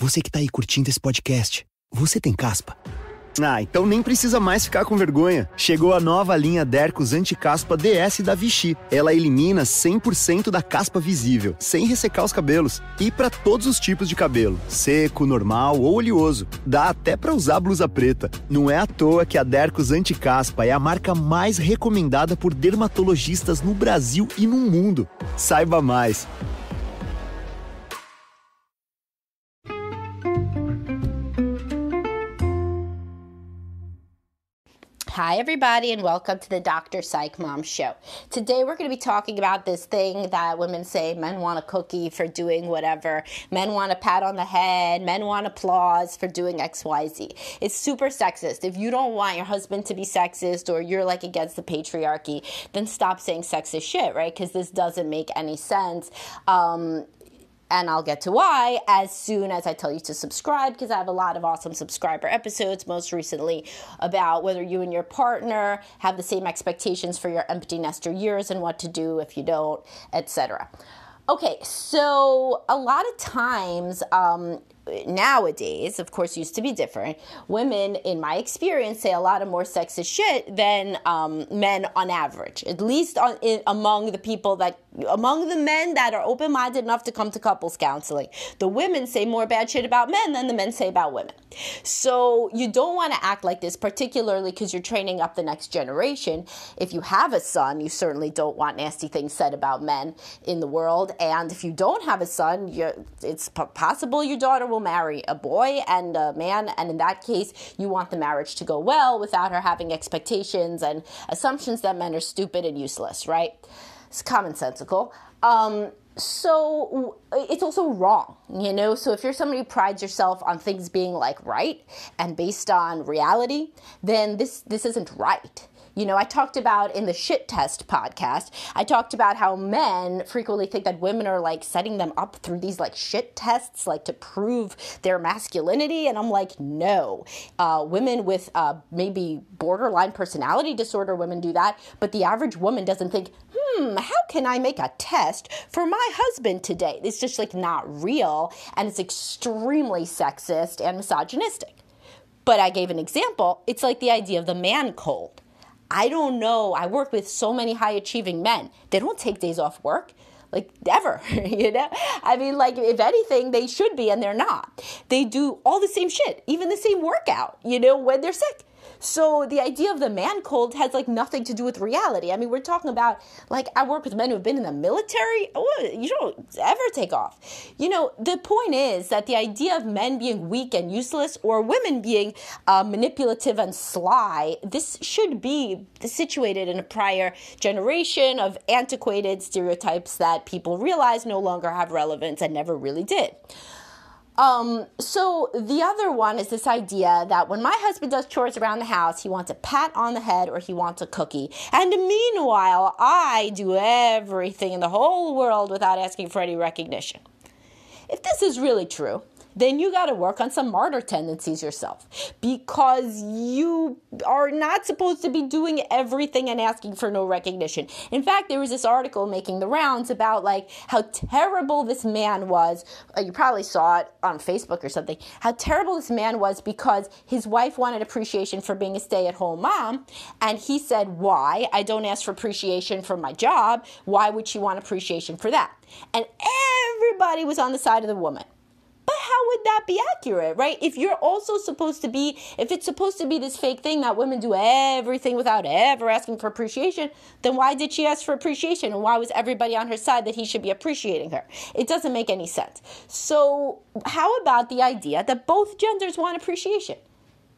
Você que tá aí curtindo esse podcast, você tem caspa? Ah, então nem precisa mais ficar com vergonha. Chegou a nova linha Dercos Anti-Caspa DS da Vichy. Ela elimina 100% da caspa visível, sem ressecar os cabelos. E para todos os tipos de cabelo, seco, normal ou oleoso. Dá até para usar blusa preta. Não é à toa que a Dercos Anti-Caspa é a marca mais recomendada por dermatologistas no Brasil e no mundo. Saiba mais. Hi, everybody, and welcome to the Dr. Psych Mom Show. Today, we're going to be talking about this thing that women say men want a cookie for doing whatever, men want a pat on the head, men want applause for doing XYZ. It's super sexist. If you don't want your husband to be sexist or you're like against the patriarchy, then stop saying sexist shit, right? Because this doesn't make any sense. And I'll get to why as soon as I tell you to subscribe, because I have a lot of awesome subscriber episodes, most recently about whether you and your partner have the same expectations for your empty nester years and what to do if you don't, etc. Okay, so a lot of times nowadays, of course, used to be different, women, in my experience, say a lot of more sexist shit than men on average, at least among the men that are open-minded enough to come to couples counseling. The women say more bad shit about men than the men say about women. So you don't want to act like this, particularly because you're training up the next generation. If you have a son, you certainly don't want nasty things said about men in the world. And if you don't have a son, it's possible your daughter will marry a boy and a man, and in that case, you want the marriage to go well without her having expectations and assumptions that men are stupid and useless, right? It's commonsensical. So it's also wrong, you know? So if you're somebody who prides yourself on things being like right and based on reality, then this isn't right. You know, I talked about in the shit test podcast, I talked about how men frequently think that women are like setting them up through these like shit tests, like to prove their masculinity. And I'm like, no, women with maybe borderline personality disorder, women do that. But the average woman doesn't think, how can I make a test for my husband today? It's just like not real. And it's extremely sexist and misogynistic. But I gave an example. It's like the idea of the man cold. I don't know. I work with so many high-achieving men. They don't take days off work, like ever, you know? I mean, like, if anything, they should be, and they're not. They do all the same shit, even the same workout, you know, when they're sick. So the idea of the man cold has like nothing to do with reality. I mean, we're talking about, like, I work with men who've been in the military. You don't ever take off. You know, the point is that the idea of men being weak and useless or women being manipulative and sly, this should be situated in a prior generation of antiquated stereotypes that people realize no longer have relevance and never really did. So the other one is this idea that when my husband does chores around the house, he wants a pat on the head or he wants a cookie. And meanwhile, I do everything in the whole world without asking for any recognition. If this is really true, then you got to work on some martyr tendencies yourself, because you are not supposed to be doing everything and asking for no recognition. In fact, there was this article making the rounds about like how terrible this man was. You probably saw it on Facebook or something. How terrible this man was because his wife wanted appreciation for being a stay-at-home mom, and he said, "Why? I don't ask for appreciation for my job. Why would she want appreciation for that?" And everybody was on the side of the woman. But how would that be accurate, right? If it's supposed to be this fake thing that women do everything without ever asking for appreciation, then why did she ask for appreciation? And why was everybody on her side that he should be appreciating her? It doesn't make any sense. So how about the idea that both genders want appreciation?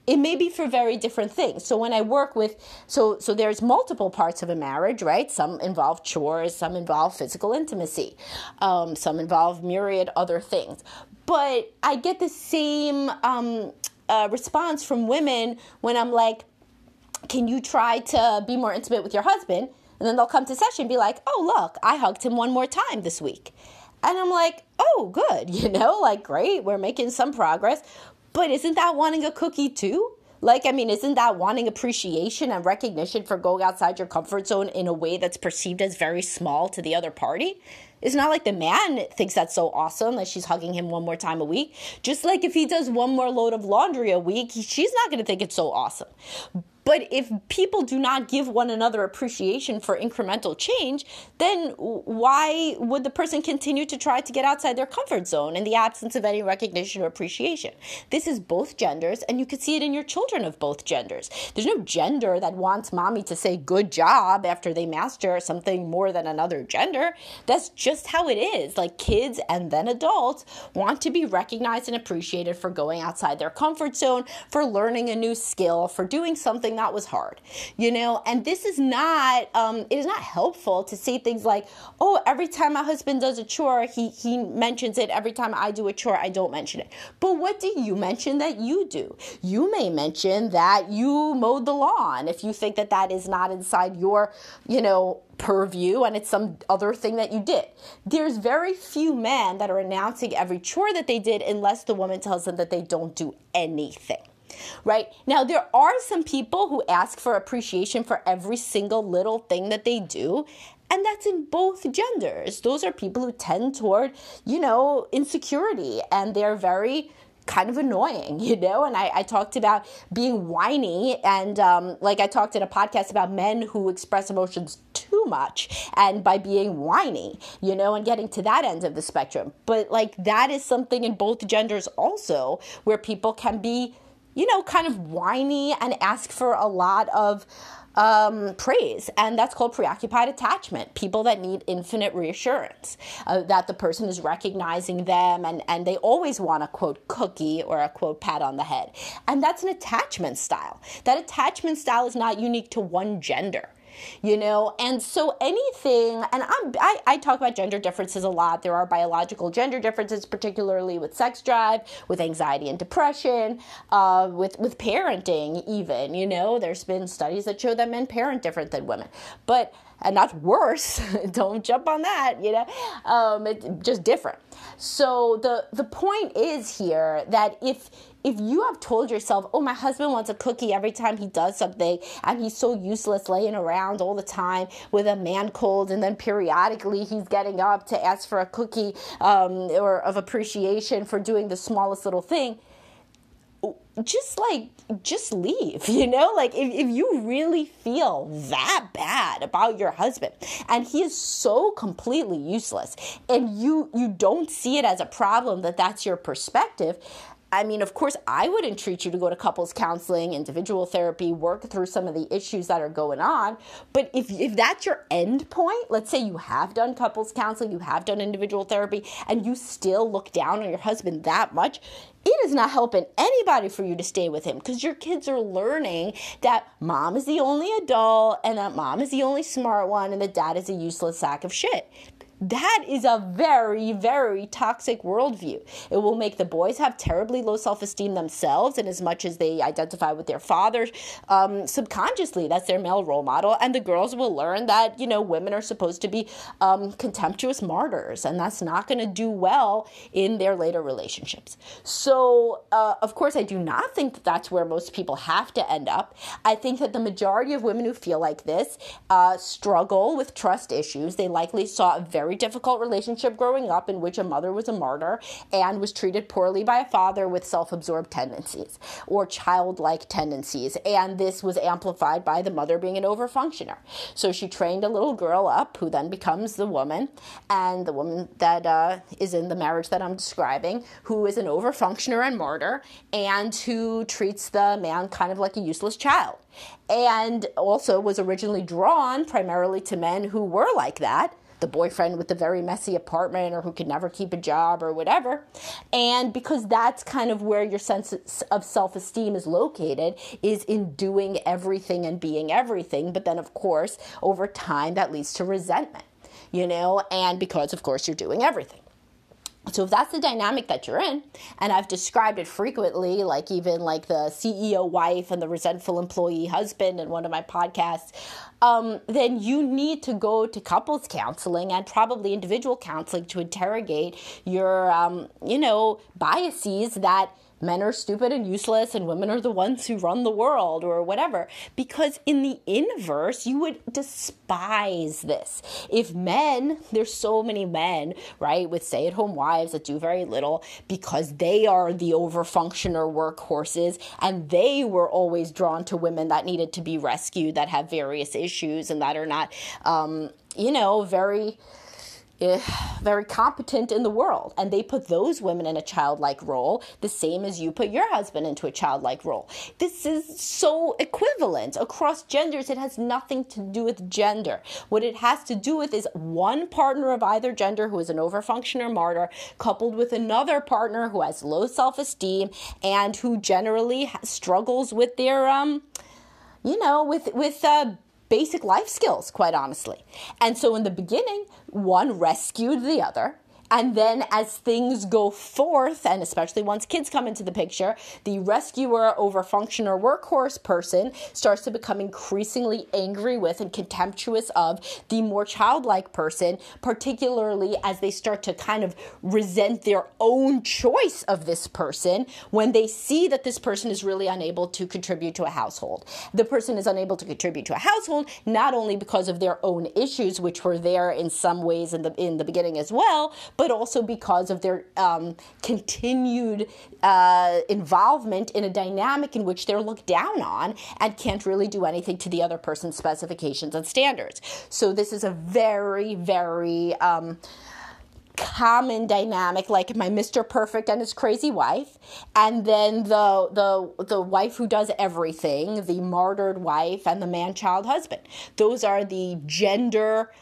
It may be for very different things. So when I work with, so there's multiple parts of a marriage, right? Some involve chores, some involve physical intimacy, some involve myriad other things. But I get the same response from women when I'm like, can you try to be more intimate with your husband? And then they'll come to session and be like, oh, look, I hugged him one more time this week. And I'm like, oh, good, you know, like, great, we're making some progress. But isn't that wanting a cookie too? Like, I mean, isn't that wanting appreciation and recognition for going outside your comfort zone in a way that's perceived as very small to the other party? It's not like the man thinks that's so awesome that she's hugging him one more time a week. Just like if he does one more load of laundry a week, she's not going to think it's so awesome. But if people do not give one another appreciation for incremental change, then why would the person continue to try to get outside their comfort zone in the absence of any recognition or appreciation? This is both genders, and you can see it in your children of both genders. There's no gender that wants mommy to say good job after they master something more than another gender. That's just how it is. Like, kids and then adults want to be recognized and appreciated for going outside their comfort zone, for learning a new skill, for doing something that was hard, and this is not, it is not helpful to say things like, oh, every time my husband does a chore, he mentions it. Every time I do a chore, I don't mention it. But what do you mention that you do? You may mention that you mowed the lawn if you think that that is not inside your, purview and it's some other thing that you did. There's very few men that are announcing every chore that they did unless the woman tells them that they don't do anything. Right? Now, there are some people who ask for appreciation for every single little thing that they do, and that's in both genders. Those are people who tend toward, insecurity, and they're very kind of annoying, and I talked about being whiny, and I talked in a podcast about men who express emotions too much, and by being whiny, and getting to that end of the spectrum. But that is something in both genders also, where people can be kind of whiny and ask for a lot of praise. And that's called preoccupied attachment. People that need infinite reassurance that the person is recognizing them, and they always want a quote cookie or a quote pat on the head. And that's an attachment style. That attachment style is not unique to one gender. And so anything, and I talk about gender differences a lot. There are biological gender differences, particularly with sex drive, with anxiety and depression, with parenting even, there's been studies that show that men parent different than women, and not worse. Don't jump on that, it's just different. So the point is here that if you have told yourself, oh, my husband wants a cookie every time he does something, and he's so useless laying around all the time with a man cold, and then periodically he's getting up to ask for a cookie or of appreciation for doing the smallest little thing, just leave, if you really feel that bad about your husband and he is so completely useless and you don't see it as a problem, that's your perspective. I mean, of course, I would entreat you to go to couples counseling, individual therapy, work through some of the issues that are going on. But if that's your end point, let's say you have done couples counseling, you have done individual therapy, and you still look down on your husband that much, it is not helping anybody for you to stay with him, because your kids are learning that mom is the only adult and that mom is the only smart one and that dad is a useless sack of shit. That is a very, very toxic worldview. It will make the boys have terribly low self-esteem themselves, and as much as they identify with their father, subconsciously, that's their male role model. And the girls will learn that, women are supposed to be contemptuous martyrs, and that's not going to do well in their later relationships. So, of course, I do not think that that's where most people have to end up. I think that the majority of women who feel like this struggle with trust issues. They likely saw a very difficult relationship growing up in which a mother was a martyr and was treated poorly by a father with self-absorbed tendencies or childlike tendencies. And this was amplified by the mother being an overfunctioner. So she trained a little girl up who then becomes the woman, and the woman that is in the marriage that I'm describing, who is an overfunctioner and martyr, and who treats the man kind of like a useless child. And also was originally drawn primarily to men who were like that, the boyfriend with the very messy apartment or who could never keep a job or whatever. And because that's kind of where your sense of self-esteem is located, is in doing everything and being everything. But then, of course, over time, that leads to resentment, and because, of course, you're doing everything. So if that's the dynamic that you're in, and I've described it frequently, even the CEO wife and the resentful employee husband in one of my podcasts, then you need to go to couples counseling and probably individual counseling to interrogate your, biases that men are stupid and useless and women are the ones who run the world or whatever. Because in the inverse, you would despise this. If men, there's so many men, right, with stay-at-home wives that do very little because they are the overfunctioner workhorses and they were always drawn to women that needed to be rescued, that have various issues and that are not, very competent in the world. And they put those women in a childlike role, the same as you put your husband into a childlike role. This is so equivalent across genders. It has nothing to do with gender. What it has to do with is one partner of either gender who is an overfunctioner martyr, coupled with another partner who has low self-esteem and who generally struggles with their, basic life skills, quite honestly. And so in the beginning, one rescued the other. And then as things go forth, and especially once kids come into the picture, the rescuer, overfunctioner, workhorse person starts to become increasingly angry with and contemptuous of the more childlike person, particularly as they start to kind of resent their own choice of this person when they see that this person is really unable to contribute to a household. The person is unable to contribute to a household not only because of their own issues, which were there in some ways in the beginning as well, but also because of their continued involvement in a dynamic in which they're looked down on and can't really do anything to the other person's specifications and standards. So this is a very, very common dynamic, like my Mr. Perfect and his crazy wife, and then the wife who does everything, the martyred wife, and the man-child husband. Those are the gender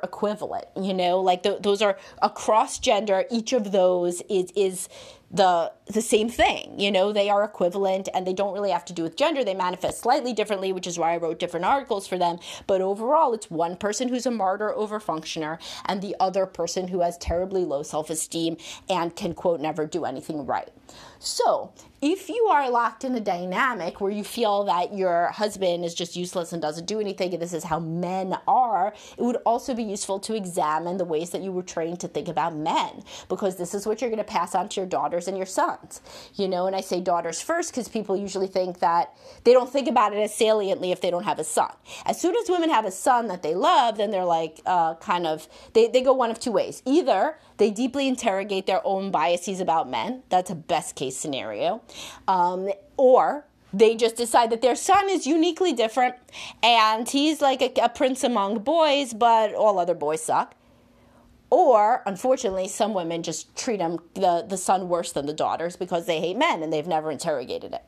equivalent, those are across gender. Each of those is the same thing, they are equivalent and they don't really have to do with gender. They manifest slightly differently, which is why I wrote different articles for them. But overall, it's one person who's a martyr overfunctioner and the other person who has terribly low self-esteem and can, quote, never do anything right. So if you are locked in a dynamic where you feel that your husband is just useless and doesn't do anything, and this is how men are, it would also be useful to examine the ways that you were trained to think about men, because this is what you're going to pass on to your daughters and your sons. And I say daughters first because people usually think that they don't think about it as saliently if they don't have a son. As soon as women have a son that they love, then they're like they go one of two ways. Either they deeply interrogate their own biases about men. That's a best case scenario. Or they just decide that their son is uniquely different and he's like a prince among boys, but all other boys suck. Or, unfortunately, some women just treat the son worse than the daughters because they hate men and they've never interrogated it.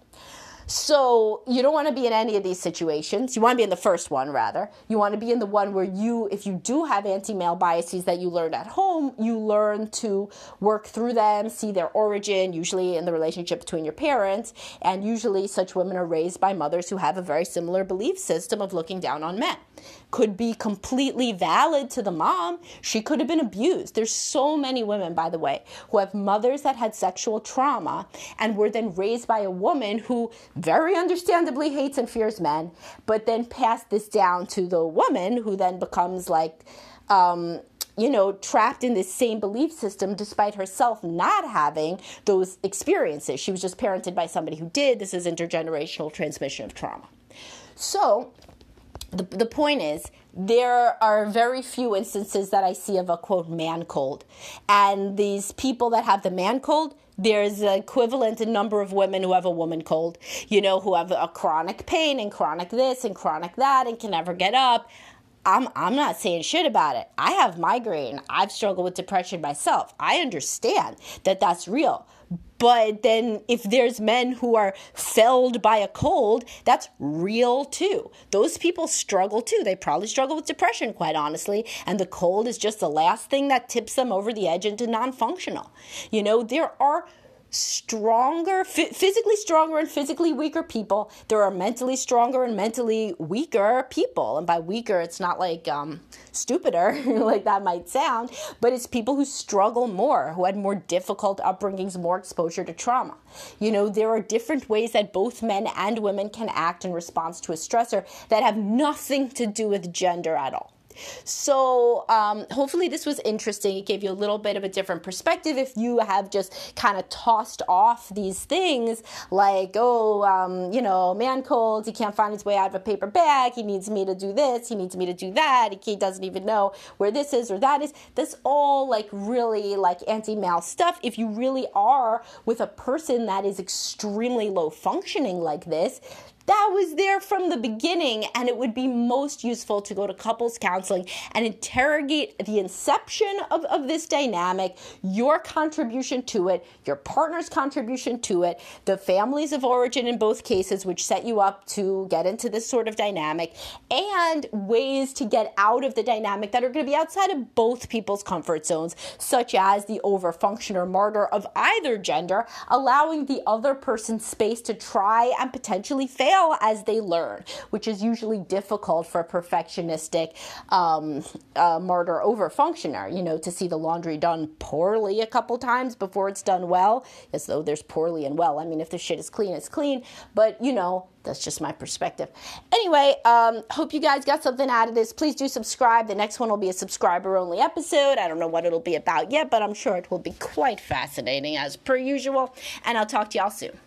So you don't want to be in any of these situations. You want to be in the first one, rather. You want to be in the one where if you do have anti-male biases that you learned at home, you learn to work through them, see their origin, usually in the relationship between your parents. And usually such women are raised by mothers who have a very similar belief system of looking down on men. Could be completely valid to the mom. She could have been abused. There's so many women, by the way, who have mothers that had sexual trauma and were then raised by a woman who very understandably hates and fears men, but then passed this down to the woman who then becomes trapped in this same belief system despite herself not having those experiences. She was just parented by somebody who did. This is intergenerational transmission of trauma. So the point is, there are very few instances that I see of a, quote, man cold. And these people that have the man cold, there's an equivalent in number of women who have a woman cold, who have a chronic pain and chronic this and chronic that and can never get up. I'm not saying shit about it. I have migraine. I've struggled with depression myself. I understand that that's real. But then if there's men who are felled by a cold, that's real too. Those people struggle too. They probably struggle with depression, quite honestly. And the cold is just the last thing that tips them over the edge into non-functional. There are physically stronger and physically weaker people. There are mentally stronger and mentally weaker people. And by weaker, it's not like stupider, like that might sound, but it's people who struggle more, who had more difficult upbringings, more exposure to trauma. There are different ways that both men and women can act in response to a stressor that have nothing to do with gender at all. So hopefully this was interesting. It gave you a little bit of a different perspective if you have just kind of tossed off these things like, man cold, he can't find his way out of a paper bag, he needs me to do this, he needs me to do that, he doesn't even know where this is or that is. That's all like really like anti-male stuff. If you really are with a person that is extremely low functioning like this, that was there from the beginning, and it would be most useful to go to couples counseling and interrogate the inception of this dynamic, your contribution to it, your partner's contribution to it, the families of origin in both cases which set you up to get into this sort of dynamic, and ways to get out of the dynamic that are going to be outside of both people's comfort zones, such as the overfunctioner martyr of either gender, allowing the other person space to try and potentially fail as they learn, which is usually difficult for a perfectionistic martyr overfunctioner, to see the laundry done poorly a couple times before it's done well, as though there's poorly and well. I mean, if the shit is clean, it's clean, but that's just my perspective. Anyway, hope you guys got something out of this. Please do subscribe. The next one will be a subscriber-only episode. I don't know what it'll be about yet, but I'm sure it will be quite fascinating as per usual, and I'll talk to y'all soon.